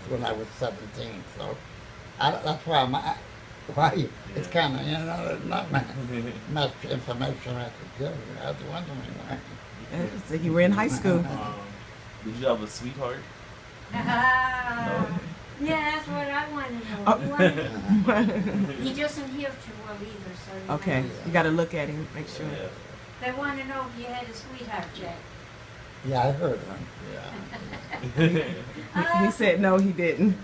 when I was 17. So that's why why it's Yeah. kind of, there's not much information I could give you. I was wondering why. So you were in high school. Did you have a sweetheart? Ah, No. yeah, that's what I want to know. Oh. You want he doesn't hear too well either, so you Okay, know. you got to look at him, make sure. Yeah. They want to know if you had a sweetheart check. Yeah, I heard him. Yeah. He said no, he didn't.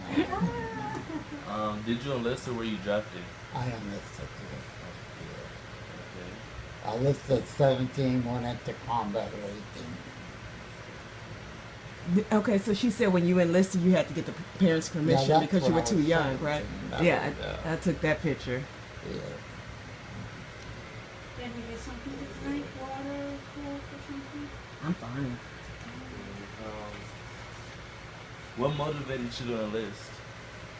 Did you enlist or were you drafted? I enlisted this Okay. year. I enlisted at 17, went into combat at 18. Okay, so she said when you enlisted, you had to get the parents' permission that's because you when were I too was young, right? 17. Yeah, Yeah. I took that picture. Yeah. Can we get something to drink, water, coke, or something? I'm fine. What motivated you to enlist?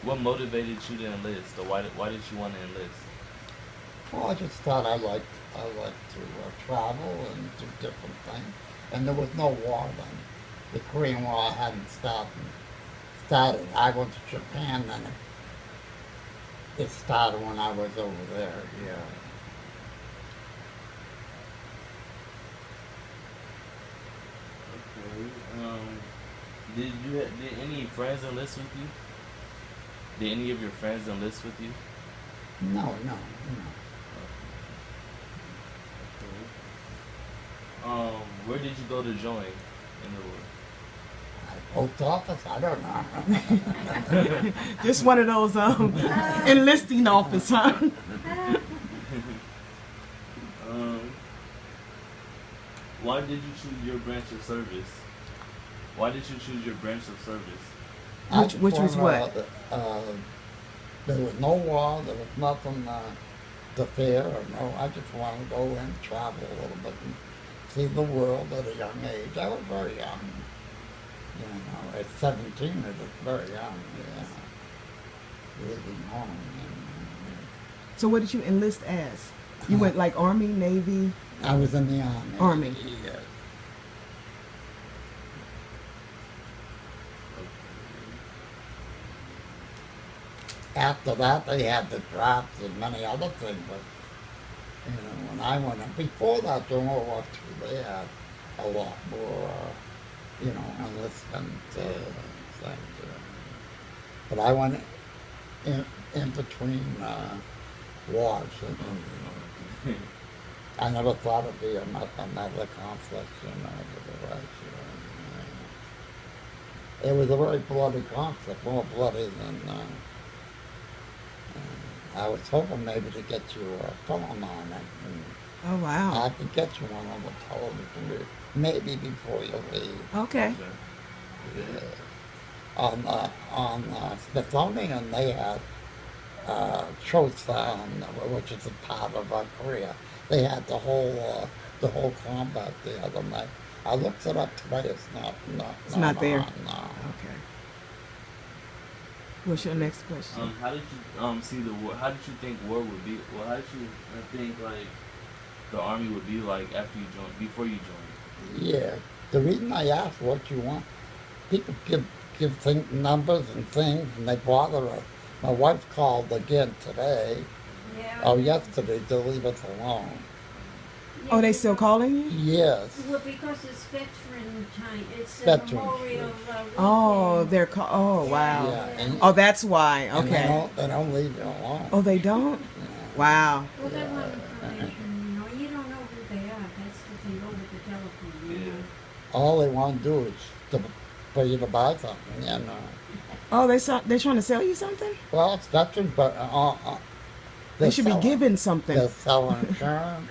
What motivated you to enlist, or why did you want to enlist? Well, I just thought I liked to travel and do different things. And there was no war then. The Korean War hadn't started. I went to Japan and it started when I was over there. Yeah. Okay. Did any friends enlist with you? Did any of your friends enlist with you? No, no, no. Where did you go to join in the war? Post office? I don't know. Just one of those enlisting office, huh? Why did you choose your branch of service? Why did you choose your branch of service? I Which just was wanted, what? There was no war. There was nothing to fear. Or no, I just wanted to go and travel a little bit and see the world at a young age. I was very young. At 17, it was very young. Yeah, leaving home. So what did you enlist as? You went like Army, Navy? I was in the army. Army. Yeah. After that, they had the drafts and many other things, but when I went in, before that, during World War II, they had a lot more, enlistment things. But I went in between wars. I never thought it'd be another conflict, with the Russians. It was a very bloody conflict, more bloody than. I was hoping maybe to get you a phone on it. And Oh, wow. I could get you one on the television, maybe before you leave. Okay. Yeah. On Smithsonian, they had Chosun, which is a part of Korea. They had the whole combat the other night. I looked it up today. It's It's not there. on, no. Okay. What's your next question? How did you see the war? How did you think war would be? Well, how did you think like the army would be like after you joined, before you joined? Yeah. The reason I asked what you want, people give numbers and things, and they bother us. My wife called again today, Yeah. or yesterday, to leave us alone. Yeah, Oh, they still calling you? Yes. Well, because it's veteran time. It's a Veterans, memorial. Oh, weekend. they're oh, wow. Yeah. And, Oh, that's why. and Okay. they don't leave you alone. Oh, they don't? Wow. Well, they want information. You don't know who they are. That's the thing over the telephone. Yeah. All they want to do is for you to buy something, Oh, they're trying to sell you something? Well, it's veterans, but They should be selling- given something. They're selling insurance,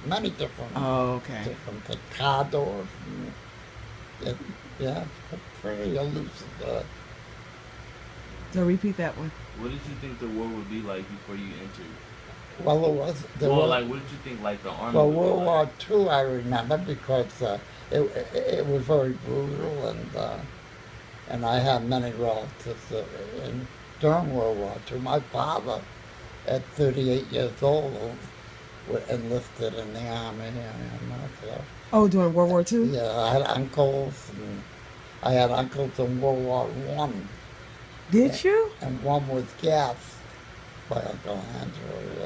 many different, Oh, okay. different things, car doors. Yeah, it's pretty elusive. So repeat that one. What did you think the war would be like before you entered? Well, there Well, was, like, what did you think like the army? well, would be World like? War II, I remember because it was very brutal, and I had many relatives during World War II. My father, at 38 years old, enlisted in the army. So, Oh, during World War II? yeah, I had uncles in World War I, Did you? And one was gassed by Uncle Andrew.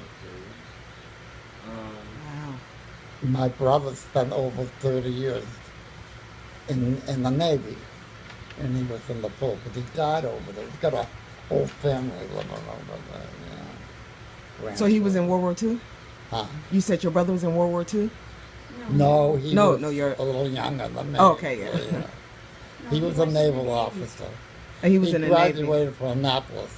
Okay. Wow. My brother spent over 30 years in the Navy, and he was in the pool, but he died over there. He's got a whole family living over there. Yeah. So he was in World War II? Huh? You said your brother was in World War II? No, he No, was no, you're- a little younger than me. Oh, okay, yeah. No, He was a in the naval Navy. officer. And he was in the Navy. graduated from Annapolis.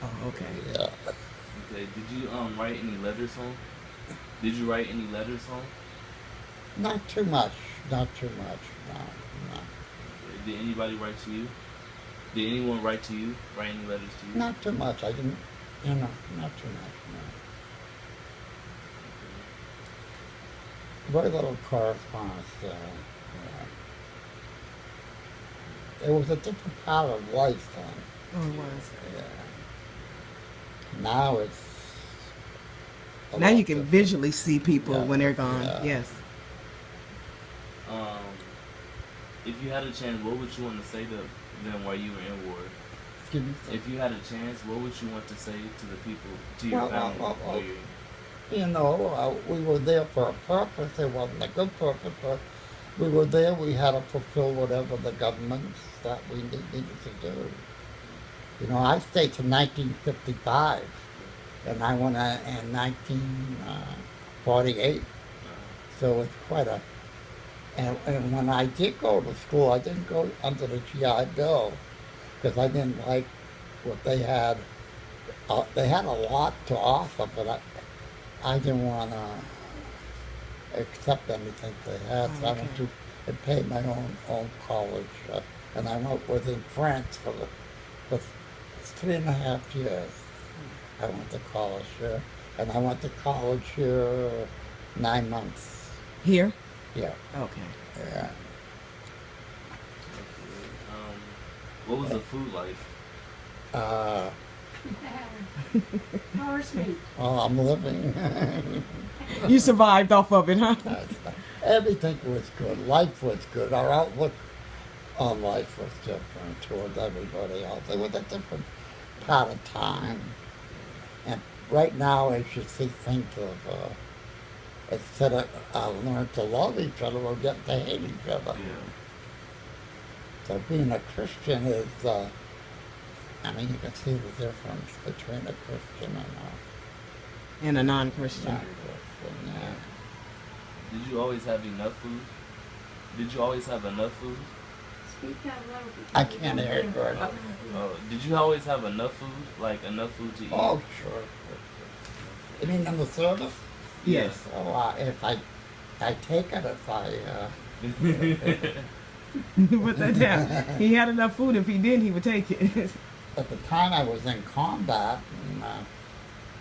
Oh, okay. Yeah. Okay. Did you write any letters home? Did you write any letters home? Not too much. Not too much. No, no. Did anybody write to you? Did anyone write to you? Write any letters to you? Not too much. I didn't, not too much. No. Very little correspondence. It was a different part of life then. Oh, it was. Yeah. Now it's. a Now lot you can different. visually see people Yeah, when they're gone. yeah. Yes. If you had a chance, what would you want to say to them while you were in war? Excuse me. If you had a chance, what would you want to say to the people, to your Well, family? while you're- We were there for a purpose. It wasn't a good purpose, but we were there. We had to fulfill whatever the governments that we needed to do. I stayed to 1955, and I went in 1948. So it's quite a. And when I did go to school, I didn't go under the GI Bill because I didn't like what they had. They had a lot to offer, but I didn't want to accept anything they had. So I went to and paid my own college, and I was in France for 3.5 years. I went to college here, and I went to college here 9 months. Here? Yeah, Okay. yeah. What was the food like? Horse meat. Well, I'm living. You survived off of it, huh? Everything was good. Life was good. Our outlook on life was different towards everybody else. It was a different part of time. And right now, as you see, think of instead of learn to love each other, we're getting to hate each other. Yeah. So being a Christian is, you can see the difference between a Christian And a a non-Christian. non-Christian. Yeah. Did you always have enough food? Did you always have enough food? Speak out loud. I can't hear it good. Did you always have enough food? Like enough food to eat? Oh, sure. You mean in the service? Yes. Oh, if I take it if Put that down. He had enough food. If he didn't, he would take it. at the time I was in combat, and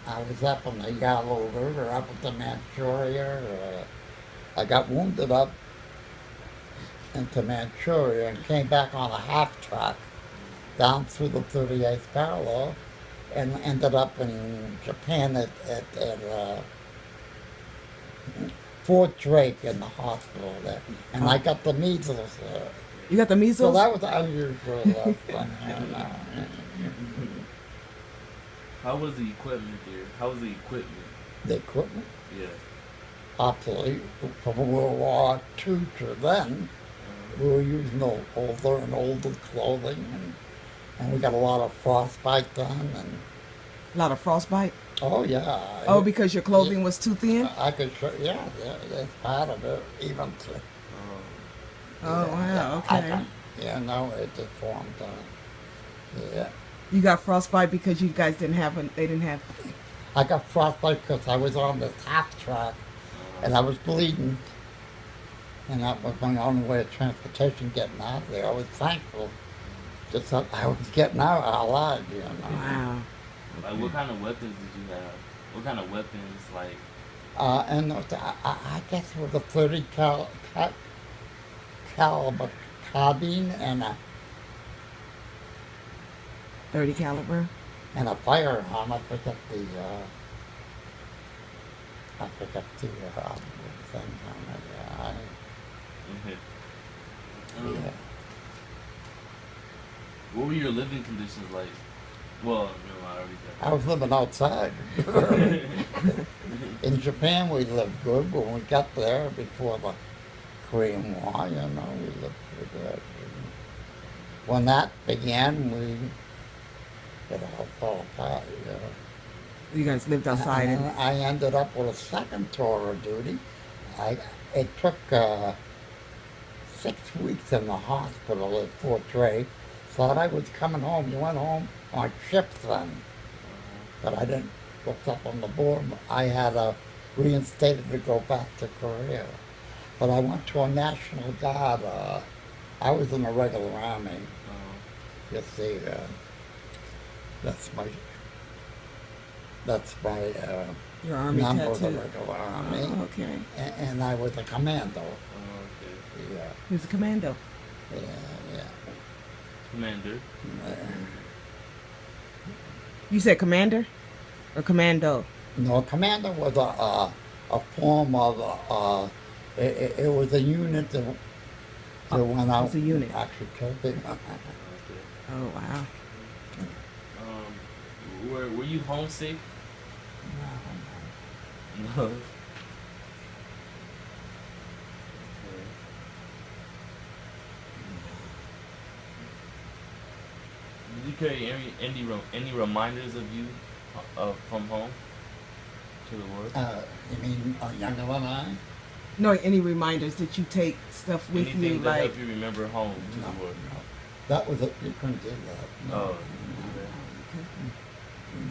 I was up on the Yalu River, up at the Manchuria. I got wounded up into Manchuria and came back on a half track down through the 38th parallel and ended up in Japan at Fort Drake in the hospital there. And I got the measles there. You got the So measles? that was unusual. How was the equipment there? How was the equipment? The equipment, Yeah. obsolete from World War II to then. We were using older and older clothing, and we got a lot of frostbite done. And A lot of frostbite? oh yeah. Oh, because your clothing was too thin? I could show. Yeah, that's part of it. Even to. Oh, wow, okay. No, it deformed. Yeah. You got frostbite because you guys they didn't have. I got frostbite because I was on this half track, and I was bleeding. And that was my only way of transportation getting out of there. I was thankful just that I was getting out alive, Wow. Like what kind of weapons did you have? What kind of weapons like? And I guess it was a 30 caliber carbine and a 30 caliber? firearm. I forget the thing on it. Yeah. What were your living conditions like? Well, no, I already I was living outside. got In Japan, we lived good. When we got there before the Korean War, you know, we lived pretty good. When that began, it all fell apart. You know. You guys lived outside, And and I ended up with a second tour of duty. It took 6 weeks in the hospital at Fort Drake. Thought I was coming home. You went home on ships then. But I didn't look up on the board. I had reinstated to go back to Korea. But I went to a National Guard. I was in the regular army. You see, that's my your army number of the tattoo. regular army. Oh, okay. And I was a commando. okay. Yeah, He was a commando. yeah. Commander. You said commander or commando? No, commando was a form of it was a unit that went out. was a unit. And actually killed people. Okay. Oh wow. Were you homesick? No. Did you carry any reminders of you from home to the world? You mean younger than I? No, any reminders that you take stuff with Anything you, that like help you remember home to No, the world? no. That was it. You couldn't do that. No. Oh. No.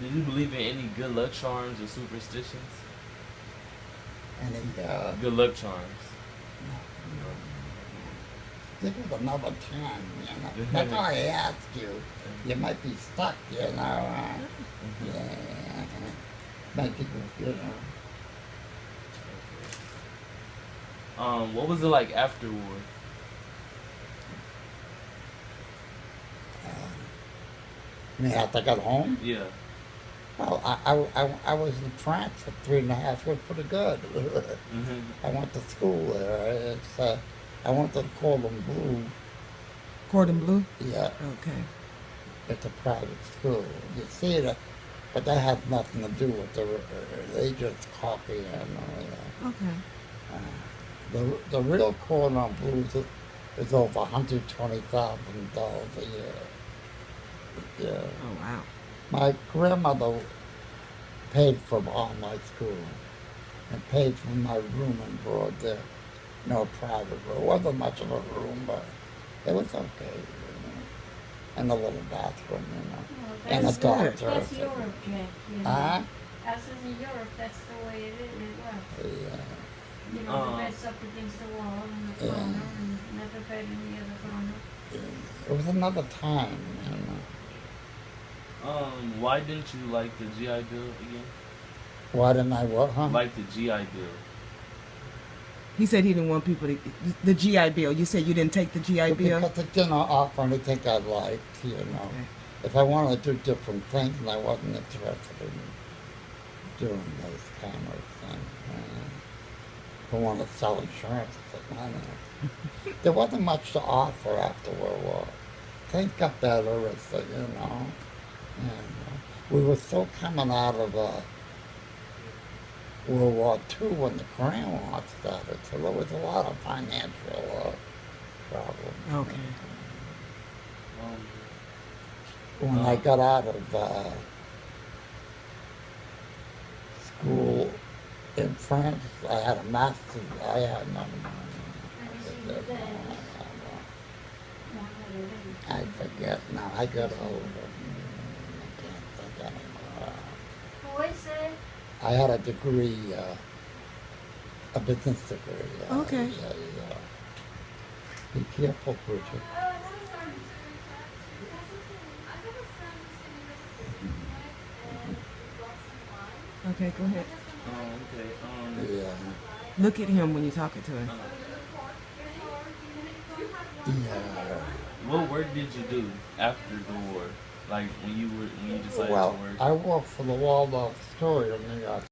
Did you believe in any good luck charms or superstitions? Any, Good luck charms. this was another time, you know. That's why I asked you. You might be stuck, you know. Yeah. Might be, you know. What was it like after war? I mean, after I got home, Yeah. well, I was in France for 3.5 years, pretty good. I went to school there. I went to the Cordon Bleu. Cordon Bleu. Yeah, Okay. it's a private school. You see it, but that has nothing to do with they just copy and Okay. the real Cordon Bleu is over $120,000 a year. Yeah. Oh wow. My grandmother paid for all my school and paid for my room and board there. No private room. It wasn't much of a room, but it was okay. You know. And a little bathroom, you know. Well, And a That's good. doctor. That's Europe, Jack. You know. Huh? As is in Europe, that's the way it is. It was. Yeah. You know, the bed's up against the wall in the Yeah. corner, and never bed in the other corner. It was another time, you know. Why didn't you like the GI Bill again? Why didn't I work, huh? Like the GI Bill. He said he didn't want people to the GI Bill. You said you didn't take the GI Bill. Because it didn't offer anything I liked, you know. Okay. If I wanted to do different things, and I wasn't interested in doing those kind of things. I wanted to sell insurance. I don't know. There wasn't much to offer after World War. Things got better, you know. And we were still coming out of World War II when the Korean War started, so there was a lot of financial problems. Okay. When I got out of school in France, I had a master's. I had no money. I forget now. I got older. I can't think anymore. Who is it? I had a degree, a business degree. Okay. Yeah. Be careful, Bridget. Okay. Go ahead. Okay. Yeah. Look at him when you're talking to him. Yeah. What work did you do after the war? Like when you decided Well, to work? I worked for the Waldorf Astoria in New York